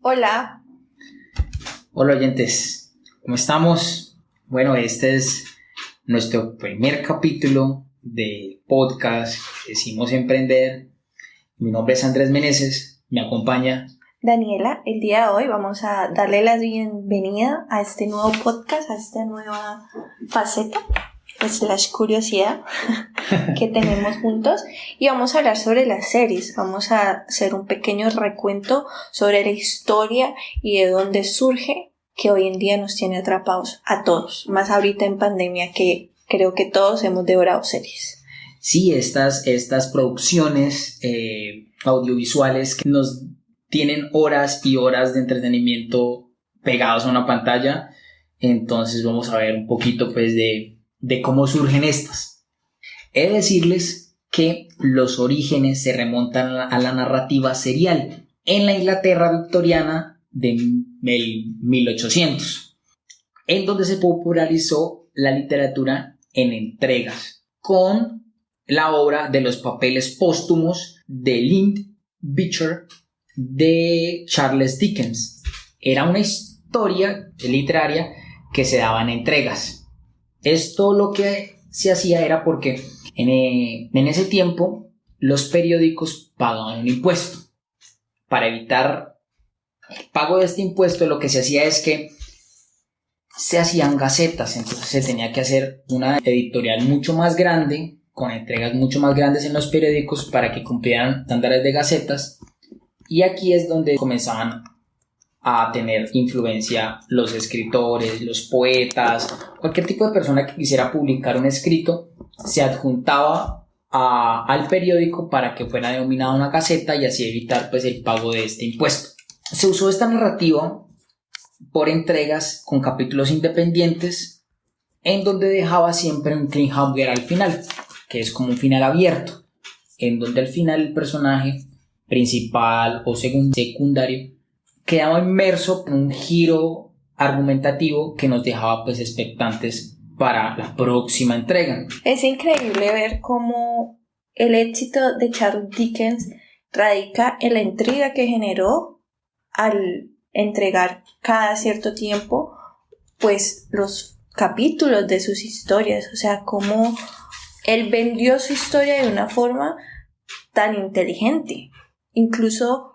Hola. Hola oyentes, ¿cómo estamos? Bueno, este es nuestro primer capítulo de podcast Decimos Emprender. Mi nombre es Andrés Meneses, me acompaña Daniela. El día de hoy vamos a darle la bienvenida a este nuevo podcast, a esta nueva faceta, / curiosidad que tenemos juntos, y vamos a hablar sobre las series. Vamos a hacer un pequeño recuento sobre la historia y de dónde surge, que hoy en día nos tiene atrapados a todos, más ahorita en pandemia, que creo que todos hemos devorado series. Sí, estas producciones audiovisuales que nos tienen horas y horas de entretenimiento pegados a una pantalla. Entonces vamos a ver un poquito pues de cómo surgen estas. He de decirles que los orígenes se remontan a la narrativa serial en la Inglaterra victoriana de 1800, en donde se popularizó la literatura en entregas, con la obra de los papeles póstumos de Lind Beecher de Charles Dickens. Era una historia literaria que se daba en entregas. Esto lo que se hacía era porque en ese tiempo los periódicos pagaban un impuesto. Para evitar el pago de este impuesto, lo que se hacía es que se hacían gacetas, entonces se tenía que hacer una editorial mucho más grande, con entregas mucho más grandes en los periódicos para que cumplieran estándares de gacetas, y aquí es donde comenzaban a tener influencia los escritores, los poetas, cualquier tipo de persona que quisiera publicar un escrito se adjuntaba al periódico para que fuera denominada una gaceta y así evitar pues el pago de este impuesto. Se usó esta narrativa por entregas con capítulos independientes, en donde dejaba siempre un cliffhanger al final, que es como un final abierto, en donde al final el personaje principal o secundario quedaba inmerso en un giro argumentativo que nos dejaba pues expectantes para la próxima entrega. Es increíble ver cómo el éxito de Charles Dickens radica en la intriga que generó al entregar cada cierto tiempo pues los capítulos de sus historias, o sea, cómo él vendió su historia de una forma tan inteligente, incluso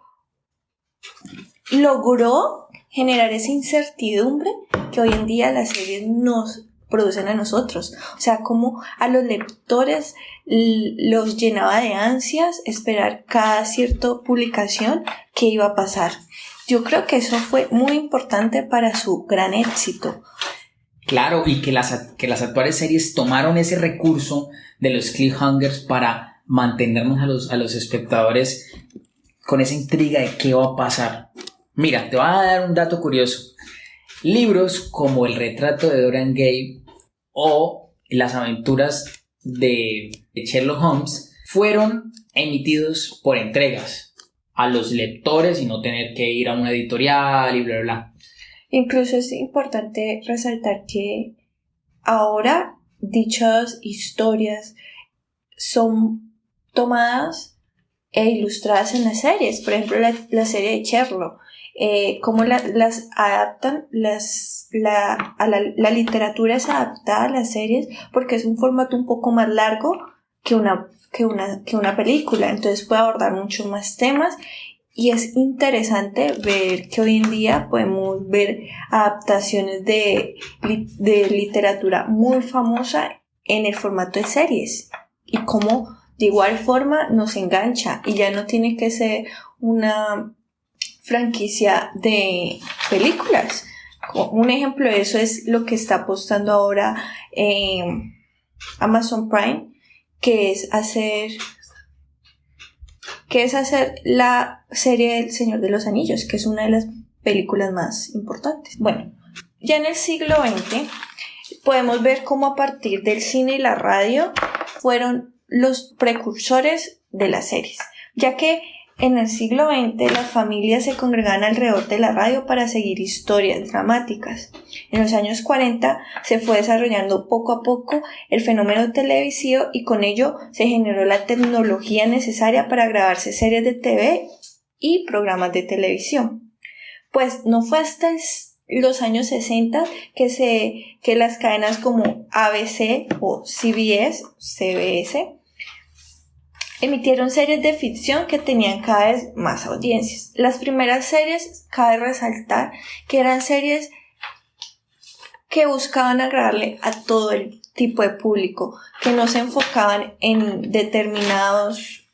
logró generar esa incertidumbre que hoy en día las series nos producen a nosotros, o sea, como a los lectores los llenaba de ansias esperar cada cierta publicación que iba a pasar. Yo creo que eso fue muy importante para su gran éxito. Claro, y que las actuales series tomaron ese recurso de los cliffhangers para mantenernos a los espectadores con esa intriga de qué va a pasar. Mira, te voy a dar un dato curioso. Libros como El retrato de Dorian Gray o Las aventuras de Sherlock Holmes fueron emitidos por entregas a los lectores y no tener que ir a una editorial y bla, bla, bla. Incluso es importante resaltar que ahora dichas historias son tomadas e ilustradas en las series. Por ejemplo, la serie de Sherlock. Cómo las adaptan, la literatura es adaptada a las series porque es un formato un poco más largo que una película, entonces puede abordar muchos más temas y es interesante ver que hoy en día podemos ver adaptaciones de literatura muy famosa en el formato de series y cómo de igual forma nos engancha y ya no tiene que ser una franquicia de películas. Un ejemplo de eso es lo que está apostando ahora Amazon Prime, que es hacer la serie El Señor de los Anillos, que es una de las películas más importantes. Bueno, ya en el siglo XX podemos ver cómo a partir del cine y la radio fueron los precursores de las series, ya que en el siglo XX las familias se congregaban alrededor de la radio para seguir historias dramáticas. En los años 40 se fue desarrollando poco a poco el fenómeno televisivo y con ello se generó la tecnología necesaria para grabarse series de TV y programas de televisión. pues no fue hasta los años 60 que las cadenas como ABC o CBS emitieron series de ficción que tenían cada vez más audiencias. Las primeras series, cabe resaltar, que eran series que buscaban agradarle a todo el tipo de público, que no se enfocaban en determinados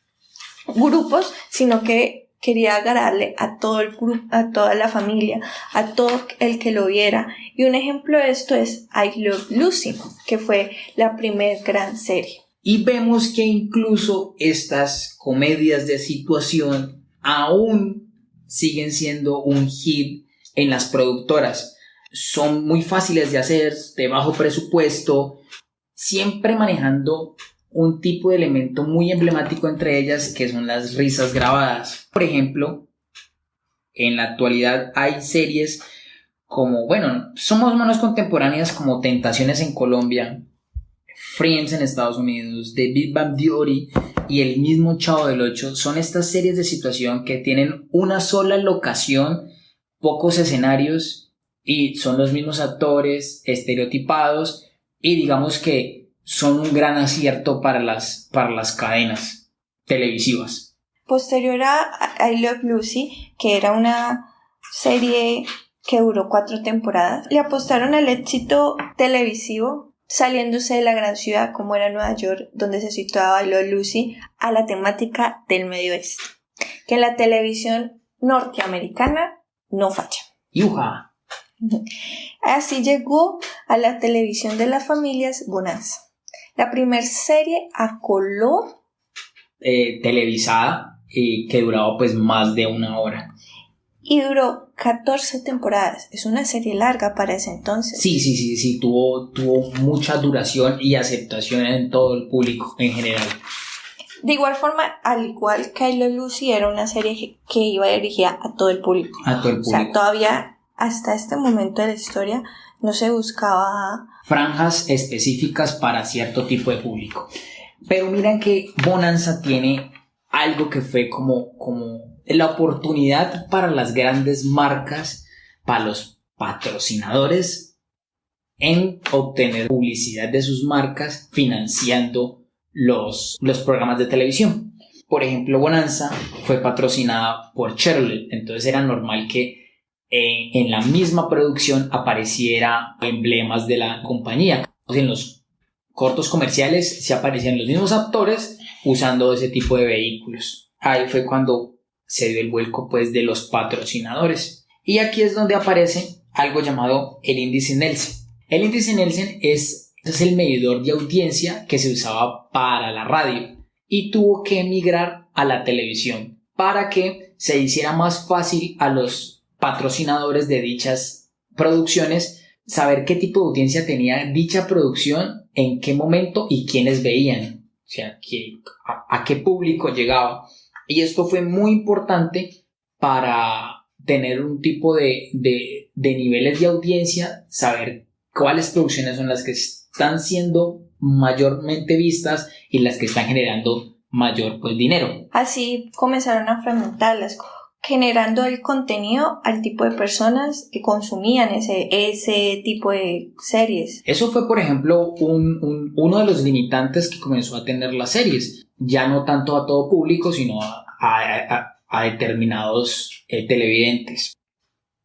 grupos, sino que quería agradarle a todo el grupo, a toda la familia, a todo el que lo viera. Y un ejemplo de esto es I Love Lucy, que fue la primer gran serie. Y vemos que incluso estas comedias de situación aún siguen siendo un hit en las productoras. Son muy fáciles de hacer, de bajo presupuesto, siempre manejando un tipo de elemento muy emblemático entre ellas, que son las risas grabadas. Por ejemplo, en la actualidad hay series como, bueno, somos menos contemporáneas, como Tentaciones en Colombia, Friends en Estados Unidos, The Big Bang Theory y el mismo Chavo del Ocho. Son estas series de situación que tienen una sola locación, pocos escenarios y son los mismos actores estereotipados, y digamos que son un gran acierto para las cadenas televisivas. Posterior a I Love Lucy, que era una serie que duró 4 temporadas, le apostaron al éxito televisivo, saliéndose de la gran ciudad como era Nueva York, donde se situaba I Love Lucy, a la temática del Medio Oeste, que en la televisión norteamericana no falla. ¡Yuja! Así llegó a la televisión de las familias Bonanza, la primera serie a color televisada, que duraba pues más de 1 hora. Y duró 14 temporadas. Es una serie larga para ese entonces. Sí, tuvo mucha duración y aceptación en todo el público en general. De igual forma, al igual que I Love Lucy, era una serie que iba dirigida a todo el público. A todo el público. O sea, todavía hasta este momento de la historia no se buscaba franjas específicas para cierto tipo de público. Pero miren que Bonanza tiene algo que fue como la oportunidad para las grandes marcas, para los patrocinadores, en obtener publicidad de sus marcas financiando los programas de televisión. Por ejemplo, Bonanza fue patrocinada por Chevrolet, entonces era normal que en la misma producción apareciera emblemas de la compañía. En los cortos comerciales se aparecían los mismos actores usando ese tipo de vehículos. Ahí fue cuando se dio el vuelco pues de los patrocinadores. Y aquí es donde aparece algo llamado el índice Nielsen. El índice Nielsen es el medidor de audiencia que se usaba para la radio y tuvo que emigrar a la televisión para que se hiciera más fácil a los patrocinadores de dichas producciones saber qué tipo de audiencia tenía dicha producción, en qué momento y quiénes veían, o sea, a qué público llegaba. Y esto fue muy importante para tener un tipo de niveles de audiencia, saber cuáles producciones son las que están siendo mayormente vistas y las que están generando mayor pues dinero. Así comenzaron a fragmentarlas, generando el contenido al tipo de personas que consumían ese tipo de series. Eso fue, por ejemplo, uno de los limitantes que comenzó a tener las series. Ya no tanto a todo público, sino a determinados televidentes.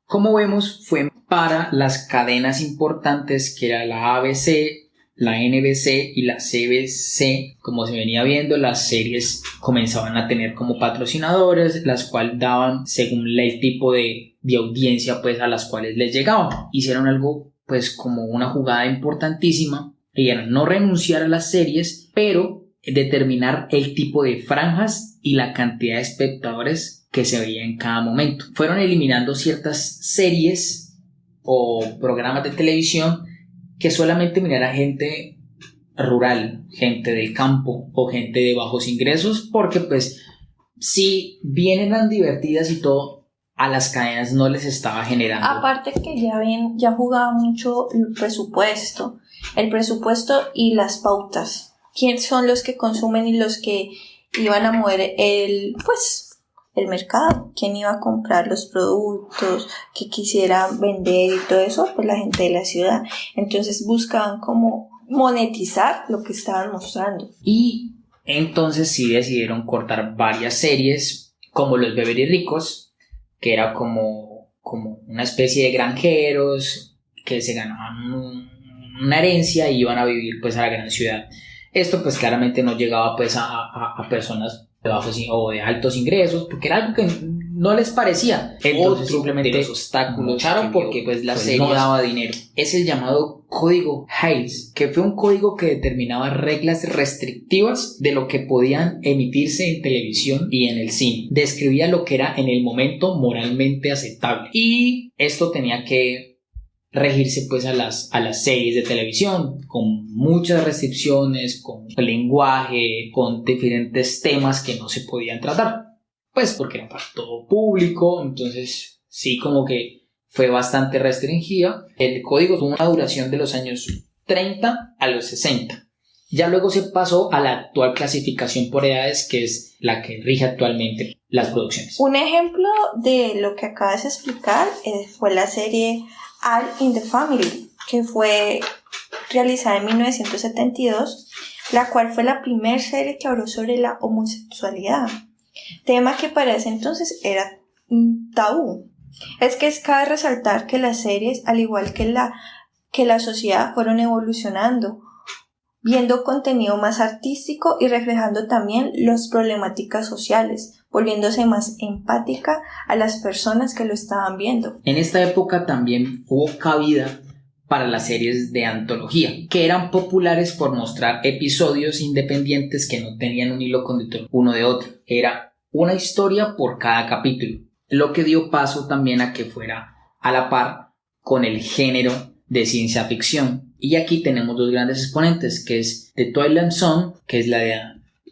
Como vemos, fue para las cadenas importantes que era la ABC, la NBC y la CBC. Como se venía viendo, las series comenzaban a tener como patrocinadores, las cuales daban según el tipo de audiencia pues a las cuales les llegaban. Hicieron algo pues como una jugada importantísima, y era no renunciar a las series, pero determinar el tipo de franjas y la cantidad de espectadores que se veía en cada momento. Fueron eliminando ciertas series o programas de televisión que solamente mirara gente rural, gente del campo o gente de bajos ingresos, porque pues si bien eran divertidas y todo, a las cadenas no les estaba generando. Aparte que ya jugaba mucho el presupuesto y las pautas. ¿Quiénes son los que consumen y los que iban a mover el mercado, quién iba a comprar los productos que quisiera vender y todo eso, pues la gente de la ciudad. Entonces buscaban como monetizar lo que estaban mostrando. Y entonces sí decidieron cortar varias series, como los Beverly Ricos, que era como una especie de granjeros que se ganaban una herencia y iban a vivir pues a la gran ciudad. Esto pues claramente no llegaba pues a personas de bajos o de altos ingresos, porque era algo que no les parecía. Entonces simplemente los obstáculos lucharon porque pues la serie no daba dinero. Es el llamado Código Hays, que fue un código que determinaba reglas restrictivas de lo que podían emitirse en televisión y en el cine. Describía lo que era en el momento moralmente aceptable. Y esto tenía que regirse pues a las series de televisión, con muchas restricciones, con lenguaje, con diferentes temas que no se podían tratar, pues porque era para todo público. Entonces sí, como que fue bastante restringida. El código tuvo una duración de los años 30 a los 60. Ya luego se pasó a la actual clasificación por edades, que es la que rige actualmente las producciones. Un ejemplo de lo que acabas de explicar fue la serie All in the Family, que fue realizada en 1972, la cual fue la primera serie que habló sobre la homosexualidad, tema que para ese entonces era un tabú. Es que cabe resaltar que las series, al igual que la sociedad, fueron evolucionando, viendo contenido más artístico y reflejando también las problemáticas sociales, volviéndose más empática a las personas que lo estaban viendo. En esta época también hubo cabida para las series de antología, que eran populares por mostrar episodios independientes que no tenían un hilo conductor uno de otro. Era una historia por cada capítulo, lo que dio paso también a que fuera a la par con el género de ciencia ficción. Y aquí tenemos dos grandes exponentes, que es The Twilight Zone, que es la de,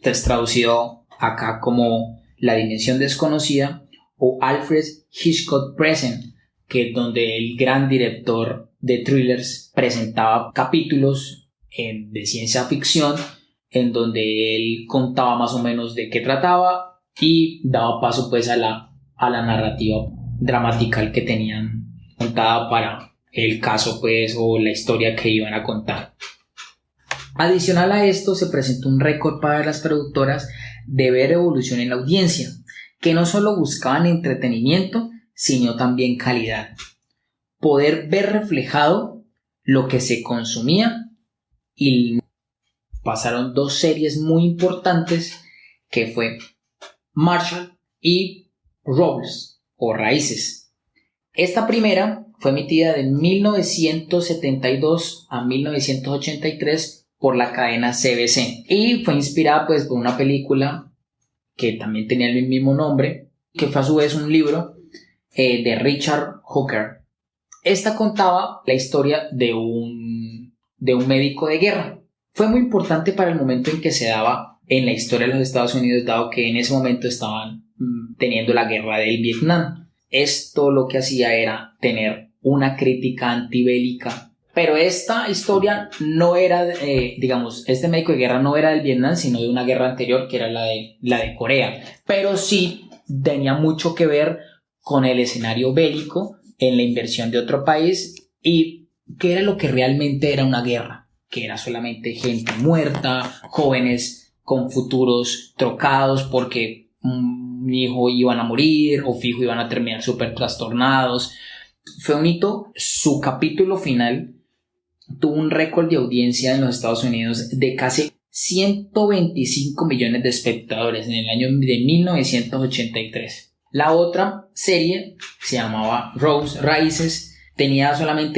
traducido acá como La Dimensión Desconocida, o Alfred Hitchcock Present, que es donde el gran director de thrillers presentaba capítulos de ciencia ficción, en donde él contaba más o menos de qué trataba y daba paso pues a la narrativa dramatical que tenían contada para el caso pues o la historia que iban a contar. Adicional a esto, se presentó un récord para las productoras de ver evolución en la audiencia, que no solo buscaban entretenimiento, sino también calidad. Poder ver reflejado lo que se consumía, y pasaron dos series muy importantes, que fue Marshall y Robles o Raíces. Esta primera fue emitida de 1972 a 1983 por la cadena CBC y fue inspirada pues por una película que también tenía el mismo nombre, que fue a su vez un libro de Richard Hooker. Esta contaba la historia de un médico de guerra. Fue muy importante para el momento en que se daba en la historia de los Estados Unidos, dado que en ese momento estaban teniendo la guerra del Vietnam. Esto lo que hacía era tener una crítica antibélica. Pero esta historia no era, este médico de guerra no era del Vietnam, sino de una guerra anterior, que era la de Corea. Pero sí tenía mucho que ver con el escenario bélico en la inversión de otro país y que era lo que realmente era una guerra, que era solamente gente muerta, jóvenes con futuros trocados porque un hijo iban a morir o fijo iban a terminar súper trastornados. Fue un hito. Su capítulo final tuvo un récord de audiencia en los Estados Unidos de casi 125 millones de espectadores en el año de 1983. La otra serie se llamaba Raíces,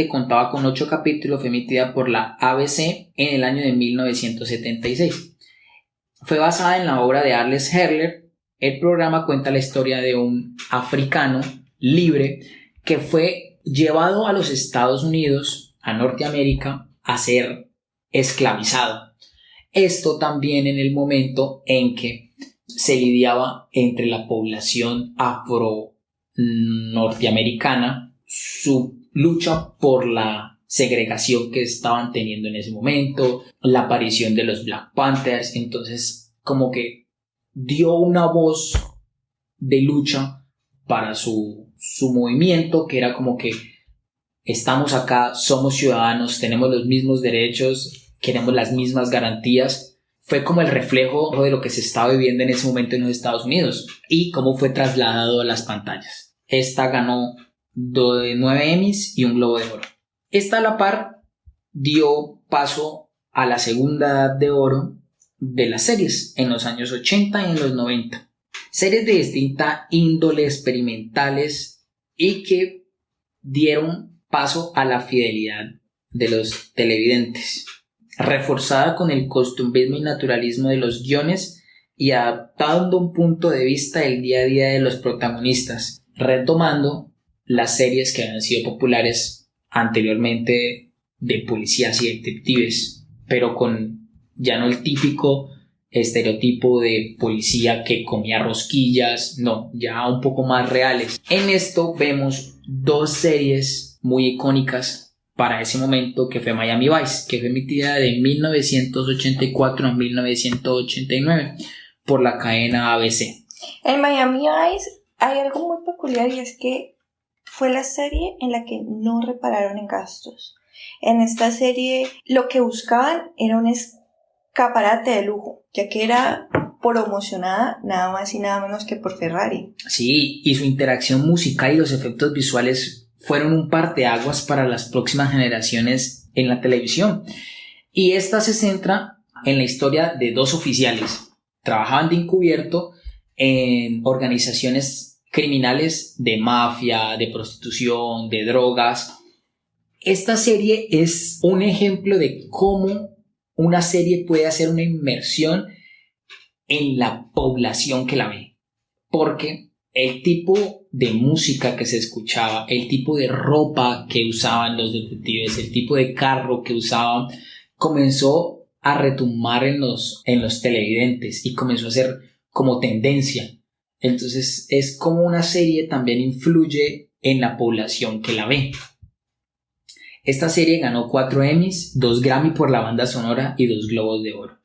contaba con 8 capítulos, fue emitida por la ABC en el año de 1976. Fue basada en la obra de Arles Herler. El programa cuenta la historia de un africano libre que fue llevado a los Estados Unidos, a Norteamérica, a ser esclavizado. Esto también en el momento en que se lidiaba entre la población afro-norteamericana su lucha por la segregación que estaban teniendo en ese momento, la aparición de los Black Panthers. Entonces como que dio una voz de lucha para su movimiento, que era como que estamos acá, somos ciudadanos, tenemos los mismos derechos, queremos las mismas garantías. Fue como el reflejo de lo que se estaba viviendo en ese momento en los Estados Unidos y cómo fue trasladado a las pantallas. Esta ganó 9 Emmys y un Globo de Oro. Esta a la par dio paso a la segunda edad de oro de las series en los años 80 y en los 90. Series de distinta índole, experimentales y que dieron paso a la fidelidad de los televidentes, reforzada con el costumbrismo y naturalismo de los guiones y adaptando un punto de vista del día a día de los protagonistas, retomando las series que habían sido populares anteriormente de policías y detectives, pero con ya no el típico estereotipo de policía que comía rosquillas, no, ya un poco más reales. En esto vemos dos series muy icónicas para ese momento, que fue Miami Vice, que fue emitida de 1984 a 1989 por la cadena ABC. En Miami Vice hay algo muy peculiar y es que fue la serie en la que no repararon en gastos. En esta serie lo que buscaban era un escaparate de lujo, ya que era promocionada nada más y nada menos que por Ferrari. Sí, y su interacción musical y los efectos visuales fueron un parteaguas para las próximas generaciones en la televisión. Y esta se centra en la historia de dos oficiales. Trabajaban de encubierto en organizaciones criminales de mafia, de prostitución, de drogas. Esta serie es un ejemplo de cómo una serie puede hacer una inmersión en la población que la ve. Porque el tipo de música que se escuchaba, el tipo de ropa que usaban los detectives, el tipo de carro que usaban, comenzó a retumbar en los televidentes y comenzó a ser como tendencia. Entonces es como una serie también influye en la población que la ve. Esta serie ganó 4 Emmys, 2 Grammy por la banda sonora y 2 Globos de Oro.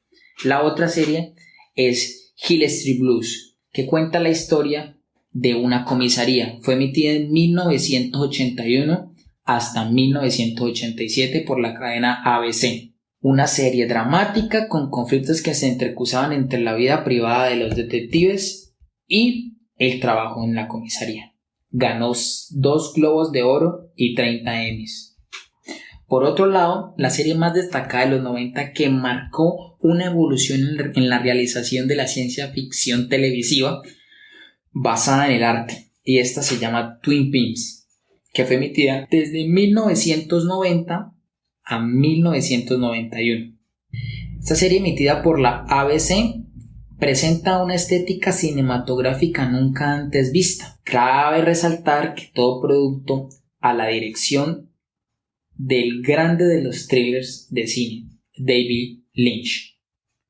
La otra serie es Hill Street Blues, que cuenta la historia de una comisaría. Fue emitida en 1981 hasta 1987 por la cadena ABC. Una serie dramática con conflictos que se entrecruzaban entre la vida privada de los detectives y el trabajo en la comisaría. Ganó 2 Globos de Oro y 30 Emmys. Por otro lado, la serie más destacada de los 90 que marcó una evolución en la realización de la ciencia ficción televisiva basada en el arte, y esta se llama Twin Peaks, que fue emitida desde 1990 a 1991. Esta serie, emitida por la ABC, presenta una estética cinematográfica nunca antes vista. Cabe resaltar que todo producto a la dirección del grande de los thrillers de cine, David Lynch,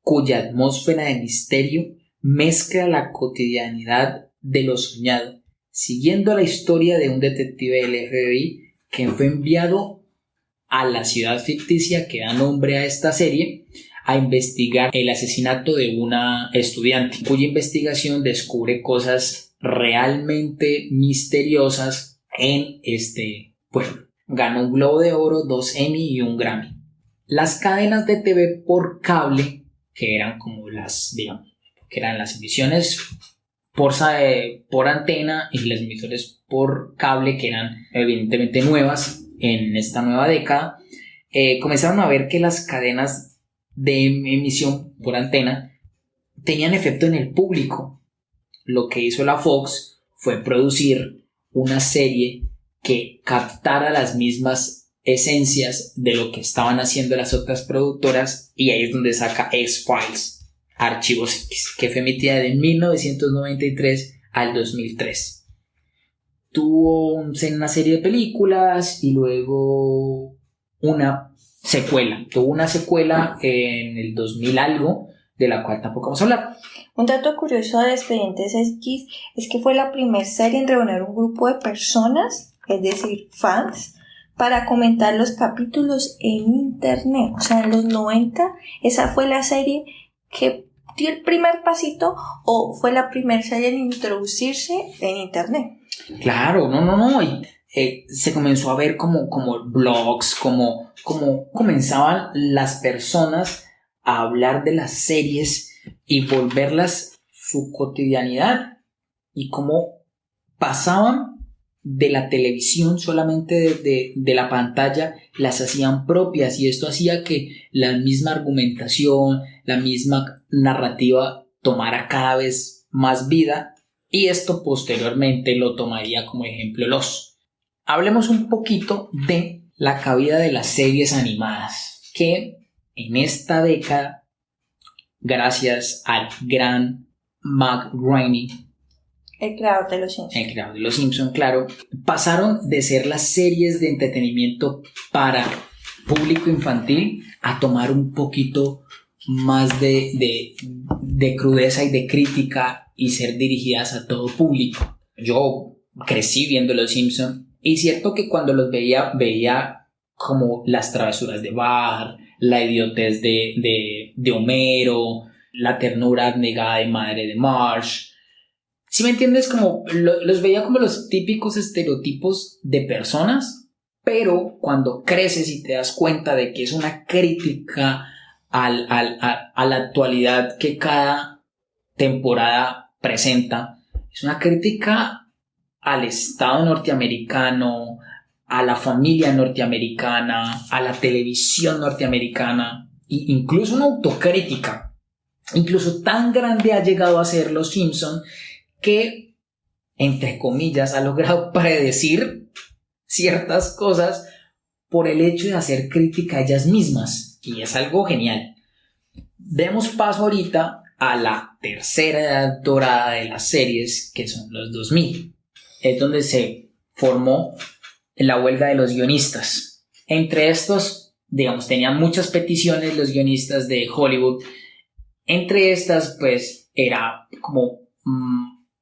cuya atmósfera de misterio mezcla la cotidianidad de lo soñado, siguiendo la historia de un detective del FBI que fue enviado a la ciudad ficticia que da nombre a esta serie a investigar el asesinato de una estudiante, cuya investigación descubre cosas realmente misteriosas en este pueblo. Ganó un Globo de Oro, 2 Emmy y un Grammy. Las cadenas de TV por cable, que eran como las emisiones por antena y las emisiones por cable, que eran evidentemente nuevas en esta nueva década, comenzaron a ver que las cadenas de emisión por antena tenían efecto en el público. Lo que hizo la Fox fue producir una serie que captara las mismas esencias de lo que estaban haciendo las otras productoras, y ahí es donde saca X-Files, Archivos X, que fue emitida de 1993 al 2003. Tuvo una serie de películas y luego una secuela. Tuvo una secuela en el 2000 algo, de la cual tampoco vamos a hablar. Un dato curioso de Expedientes X es que fue la primera serie en reunir un grupo de personas, es decir, fans, para comentar los capítulos en internet. O sea, en los 90, esa fue la serie que dio el primer pasito o fue la primera serie en introducirse en internet. Claro, no. Y, se comenzó a ver como blogs, como comenzaban las personas a hablar de las series y volverlas su cotidianidad y cómo pasaban de la televisión solamente de la pantalla, las hacían propias, y esto hacía que la misma argumentación, la misma narrativa tomara cada vez más vida, y esto posteriormente lo tomaría como ejemplo Lost. Hablemos un poquito de la cabida de las series animadas, que en esta década, gracias al gran Matt Groening, el creador de los Simpsons. El creador de los Simpsons, claro, pasaron de ser las series de entretenimiento para público infantil a tomar un poquito más de crudeza y de crítica y ser dirigidas a todo público. Yo crecí viendo los Simpsons y cierto que cuando los veía como las travesuras de Bart, la idiotez de Homero, la ternura abnegada de madre de Marge. ¿Sí me entiendes? Como los veía como los típicos estereotipos de personas, pero cuando creces y te das cuenta de que es una crítica a la actualidad que cada temporada presenta, es una crítica al Estado norteamericano, a la familia norteamericana, a la televisión norteamericana, e incluso una autocrítica. Incluso tan grande ha llegado a ser Los Simpson que, entre comillas, ha logrado predecir ciertas cosas por el hecho de hacer crítica a ellas mismas, y es algo genial. Demos paso ahorita a la tercera edad dorada de las series, que son los 2000. Es donde se formó la huelga de los guionistas. Entre estos, digamos, tenían muchas peticiones los guionistas de Hollywood. Entre estas, pues, era como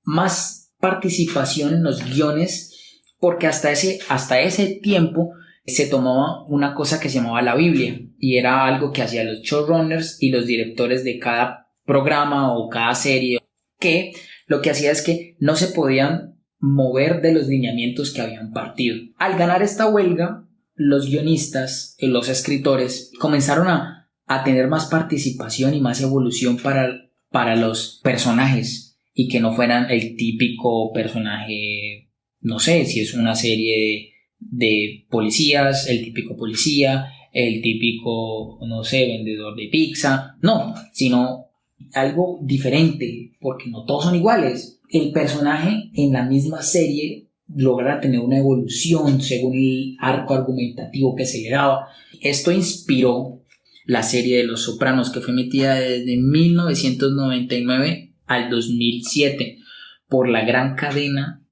más participación en los guiones, porque hasta ese tiempo se tomaba una cosa que se llamaba la Biblia, y era algo que hacían los showrunners y los directores de cada programa o cada serie, que lo que hacía es que no se podían mover de los lineamientos que habían partido. Al ganar esta huelga, los guionistas y los escritores comenzaron a tener más participación y más evolución para los personajes, y que no fueran el típico personaje, no sé, si es una serie de policías, el típico policía, el típico, no sé, vendedor de pizza, no, sino algo diferente, porque no todos son iguales. El personaje en la misma serie logra tener una evolución según el arco argumentativo que se le daba. Esto inspiró la serie de Los Sopranos, que fue emitida desde 1999 al 2007 por la gran cadena,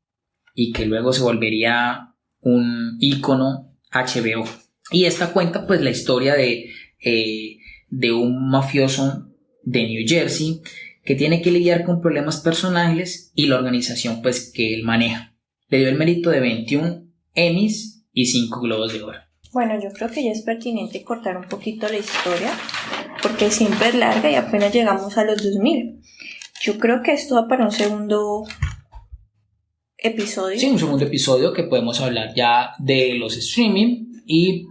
y que luego se volvería un ícono HBO. Y esta cuenta pues la historia de un mafioso de New Jersey que tiene que lidiar con problemas personales y la organización pues que él maneja. Le dio el mérito de 21 Emmys y 5 Globos de Oro. Bueno, yo creo que ya es pertinente cortar un poquito la historia, porque siempre es larga y apenas llegamos a los 2000. Yo creo que esto va para un segundo episodio. Sí, un segundo episodio que podemos hablar ya de los streaming, y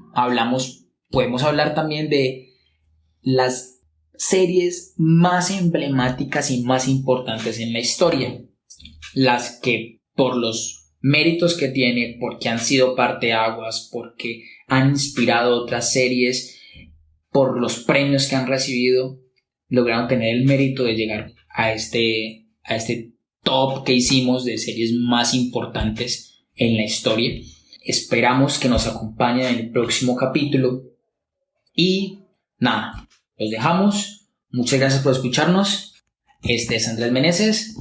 podemos hablar también de las series más emblemáticas y más importantes en la historia, las que por los méritos que tiene, porque han sido parteaguas, porque han inspirado otras series, por los premios que han recibido, lograron tener el mérito de llegar a este top que hicimos de series más importantes en la historia. Esperamos que nos acompañen en el próximo capítulo, y nada, los dejamos. Muchas gracias por escucharnos. Este es Andrés Meneses.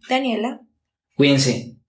Daniela. Cuídense.